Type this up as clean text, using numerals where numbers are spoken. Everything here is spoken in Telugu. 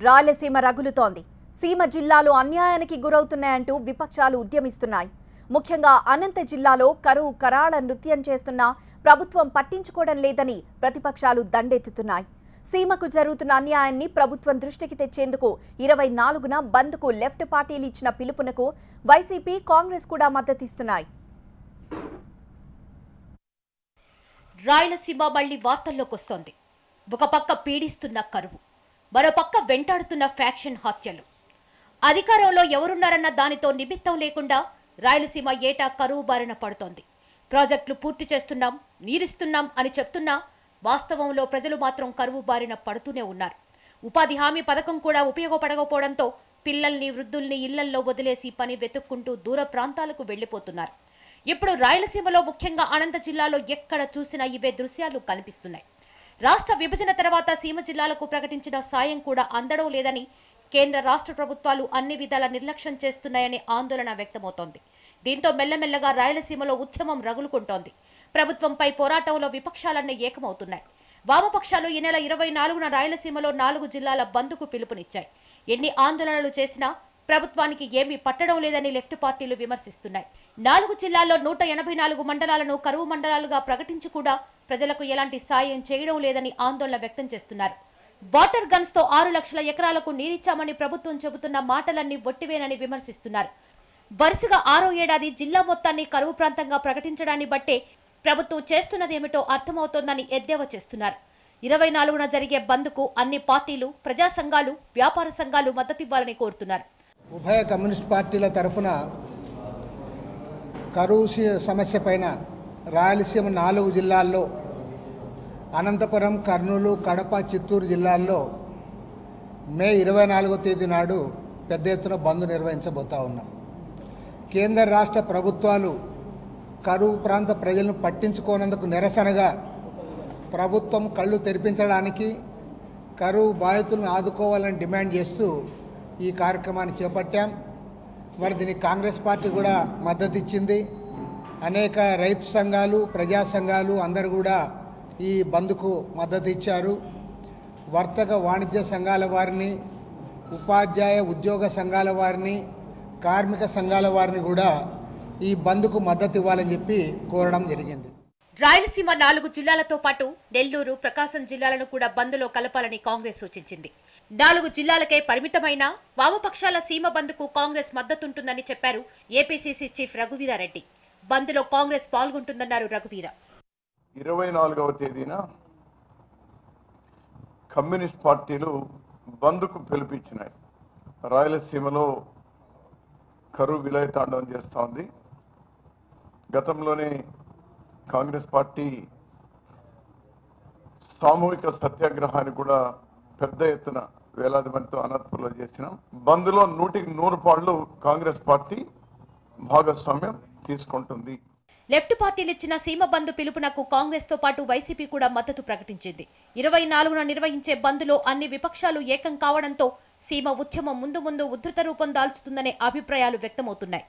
రాయలసీమ రగులుతోంది. సీమ జిల్లాలు అన్యాయానికి గురవుతున్నాయంటూ విపక్షాలు ఉద్యమిస్తున్నాయి. ముఖ్యంగా అనంత జిల్లాలో కరువు కరాళ నృత్యం చేస్తున్న ప్రభుత్వం పట్టించుకోవడం లేదని ప్రతిపక్షాలు దండెత్తుతున్నాయి. సీమకు జరుగుతున్న అన్యాయాన్ని ప్రభుత్వం దృష్టికి తెచ్చేందుకు 24న బంద్కు లెఫ్ట్ పార్టీలు ఇచ్చిన పిలుపునకు వైసీపీ, కాంగ్రెస్ కూడా మద్దతిస్తున్నాయి. రాయలసీమ మళ్లీ వార్తల్లోకొస్తోంది. ఒక పక్క పీడిస్తున్న కరువు, మరోపక్క వెంటాడుతున్న ఫ్యాక్షన్ హత్యలు. అధికారంలో ఎవరున్నారన్న దానితో నిమిత్తం లేకుండా రాయలసీమ ఏటా కరువు బారిన పడుతోంది. ప్రాజెక్టులు పూర్తి చేస్తున్నాం, నీరిస్తున్నాం అని చెప్తున్నా వాస్తవంలో ప్రజలు మాత్రం కరువు బారిన పడుతూనే ఉన్నారు. ఉపాధి హామీ పథకం కూడా ఉపయోగపడకపోవడంతో పిల్లల్ని, వృద్ధుల్ని ఇళ్లల్లో వదిలేసి పని వెతుక్కుంటూ దూర ప్రాంతాలకు వెళ్లిపోతున్నారు. ఇప్పుడు రాయలసీమలో, ముఖ్యంగా అనంత జిల్లాలో ఎక్కడ చూసినా ఇవే దృశ్యాలు కనిపిస్తున్నాయి. రాష్ట్ర విభజన తర్వాత సీమ జిల్లాలకు ప్రకటించిన సాయం కూడా అందడం లేదని, కేంద్ర రాష్ట్ర ప్రభుత్వాలు అన్ని విధాల నిర్లక్ష్యం చేస్తున్నాయని ఆందోళన వ్యక్తమవుతోంది. దీంతో మెల్లమెల్లగా రాయలసీమలో ఉద్యమం రగులుకుంటోంది. ప్రభుత్వంపై పోరాటంలో విపక్షాలన్నీ ఏకమవుతున్నాయి. వామపక్షాలు ఈ నెల 24న రాయలసీమలో 4 జిల్లాల బంద్కు పిలుపునిచ్చాయి. ఎన్ని ఆందోళనలు చేసినా ప్రభుత్వానికి ఏమీ పట్టడం లేదని లెఫ్ట్ పార్టీలు విమర్శిస్తున్నాయి. 4 జిల్లాల్లో 184 మండలాలను కరువు మండలాలుగా ప్రకటించి కూడా ప్రజలకు ఎలాంటి సాయం చేయడం లేదని ఆందోళన వ్యక్తం చేస్తున్నారు. వాటర్ గన్స్ తో 6 లక్షల ఎకరాలకు నీరిచ్చామని ప్రభుత్వం చెబుతున్న మాటలన్నీ ఒట్టివేనని విమర్శిస్తున్నారు. వరుసగా 6వ ఏడాది జిల్లా మొత్తాన్ని కరువు ప్రాంతంగా ప్రకటించడాన్ని బట్టే ప్రభుత్వం చేస్తున్నదేమిటో అర్థమవుతోందని ఎద్దేవా చేస్తున్నారు. 24న జరిగే బంద్కు అన్ని పార్టీలు, ప్రజా సంఘాలు, వ్యాపార సంఘాలు మద్దతివ్వాలని కోరుతున్నారు. ఉభయ కమ్యూనిస్ట్ పార్టీల తరఫున కరువు సమస్య పైన రాయలసీమ 4 జిల్లాల్లో, అనంతపురం, కర్నూలు, కడప, చిత్తూరు జిల్లాల్లో మే 24వ తేదీ నాడు పెద్ద ఎత్తున బంద్ నిర్వహించబోతా ఉన్నాం. కేంద్ర రాష్ట్ర ప్రభుత్వాలు కరువు ప్రాంత ప్రజలను పట్టించుకోనందుకు నిరసనగా ప్రభుత్వం కళ్ళు తెరిపించడానికి, కరువు బాధితులను ఆదుకోవాలని డిమాండ్ చేస్తూ ఈ కార్యక్రమాన్ని చేపట్టాం. మరి దీనికి కాంగ్రెస్ పార్టీ కూడా మద్దతు ఇచ్చింది. అనేక రైతు సంఘాలు, ప్రజా సంఘాలు అందరూ కూడా ఈ బంద్కు మద్దతు ఇచ్చారు. వర్తక వాణిజ్య సంఘాల వారిని, ఉపాధ్యాయ ఉద్యోగ సంఘాల వారిని, కార్మిక సంఘాల వారిని కూడా ఈ బంద్కు మద్దతు ఇవ్వాలని చెప్పి కోరడం జరిగింది. రాయలసీమ 4 జిల్లాలతో పాటు నెల్లూరు, ప్రకాశం జిల్లాలను కూడా బంద్లో కలపాలని కాంగ్రెస్ సూచించింది. 4 జిల్లాలకే పరిమితమైన వామపక్షాల సీమ బంద్కు కాంగ్రెస్ మద్దతుంటుందని చెప్పారు ఏపీసీసీ చీఫ్ రఘువీరారెడ్డి. బంద్లో కాంగ్రెస్ పాల్గొంటుందన్నారు రఘువీర. 24వ తేదీన కమ్యూనిస్ట్ పార్టీలు బంద్కు పిలుపిచ్చినాయి. రాయలసీమలో కరువు విలయతాండవం చేస్తూ ఉంది. గతంలోనే కాంగ్రెస్ పార్టీ సామూహిక సత్యాగ్రహాన్ని కూడా పెద్ద ఎత్తున వేలాది మందితో అనంతపురంలో చేసినాం. బంద్లో 100కి 100 పాళ్ళు కాంగ్రెస్ పార్టీ భాగస్వామ్యం తీసుకుంటుంది. లెఫ్ట్ పార్టీలు ఇచ్చిన సీమ బంద్ పిలుపునకు కాంగ్రెస్ తో పాటు వైసీపీ కూడా మద్దతు ప్రకటించింది. 24న నిర్వహించే బంద్లో అన్ని విపక్షాలు ఏకం కావడంతో సీమ ఉద్యమం ముందు ముందు ఉధృత రూపం దాల్చుతుందనే అభిప్రాయాలు వ్యక్తమవుతున్నాయి.